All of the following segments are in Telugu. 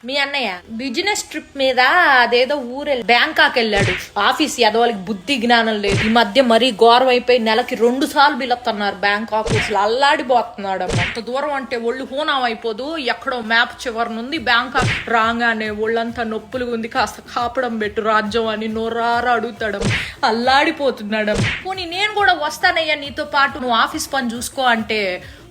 మీ అన్నయ్య బిజినెస్ ట్రిప్ మీద అదేదో ఊరెళ్ళి బ్యాంకాక్ వెళ్ళాడు. ఆఫీస్ ఎదవాళ్ళకి బుద్ధి జ్ఞానం లేదు. ఈ మధ్య మరీ ఘోరం అయిపోయి నెలకి 2 సార్లు బిలొస్తున్నారు బ్యాంకాక్. అసలు అల్లాడిపోతున్నాడు. అంత దూరం అంటే ఒళ్ళు హూనం అయిపోదు. ఎక్కడో మ్యాప్ చివరి నుండి బ్యాంకాక్ రాగానే ఒళ్ళంతా నొప్పులు ఉంది, కాస్త కాపడం పెట్టు రాజ్యం అని నోరారా అడుగుతాడు. అల్లాడిపోతున్నాడు. పోనీ నేను కూడా వస్తానయ్యా నీతో పాటు, నువ్వు ఆఫీస్ పని చూసుకో అంటే,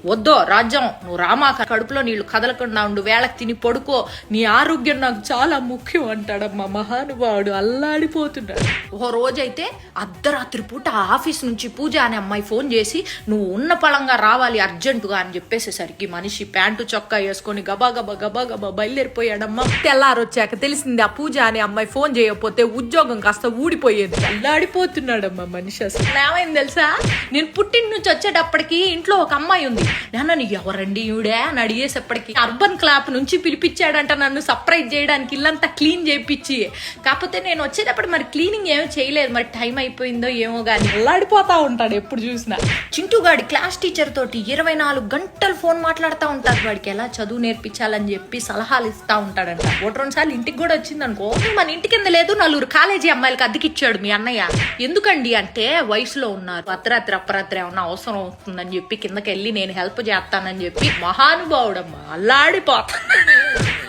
వద్దో రాజ్యం నువ్వు రామా, కడుపులో నీళ్లు కదలకుండా ఉండు, వేళకి తిని పడుకో, నీ ఆరోగ్యం నాకు చాలా ముఖ్యం అంటాడమ్మా మహానుభావుడు. అల్లాడిపోతున్నాడు. ఓ రోజైతే అర్ధరాత్రి పూట ఆఫీస్ నుంచి పూజ అనే అమ్మాయి ఫోన్ చేసి నువ్వు ఉన్న పళంగా రావాలి అర్జెంటుగా అని చెప్పేసేసరికి మనిషి ప్యాంటు చొక్కా వేసుకొని గబా గబా బయలుదేరిపోయాడమ్మా. తెల్లారొచ్చాక తెలిసింది ఆ పూజ అనే అమ్మాయి ఫోన్ చేయకపోతే ఉద్యోగం కాస్త ఊడిపోయేది. అల్లాడిపోతున్నాడమ్మా మనిషి. అసలు ఏమైంది తెలుసా, నేను పుట్టిన నుంచి వచ్చేటప్పటికి ఇంట్లో ఒక అమ్మాయి ఉంది. నాన్న నీ ఎవరండి ఈవిడే అని అడిగేసేప్పటికి అర్బన్ క్లాప్ నుంచి పిలిపించాడంట నన్ను సర్ప్రైజ్ చేయడానికి, ఇల్లంతా క్లీన్ చేయించి. కాకపోతే నేను వచ్చేటప్పుడు మరి క్లీనింగ్ ఏమీ చేయలేదు, మరి టైం అయిపోయిందో ఏమో గానీ అల్లాడిపోతా ఉంటాడు ఎప్పుడు చూసినా. చింటూగాడి క్లాస్ టీచర్ తోటి 24 గంటలు ఫోన్ మాట్లాడుతూ ఉంటాడు. వాడికి ఎలా చదువు నేర్పించాలని చెప్పి సలహాలు ఇస్తా ఉంటాడంట. 1-2 సార్లు ఇంటికి కూడా వచ్చింది అనుకో. మన ఇంటి కింద లేదు 4 కాలేజీ అమ్మాయిలకి అద్దెకిచ్చాడు మీ అన్నయ్య. ఎందుకండి అంటే వయసులో ఉన్నారు, అర్ధరాత్రి ఏమన్నా అవసరం అవుతుందని చెప్పి కిందకి వెళ్ళి నేను హెల్ప్ చేస్తానని చెప్పి మహానుభావుడమ్మా. అల్లాడిపోతా.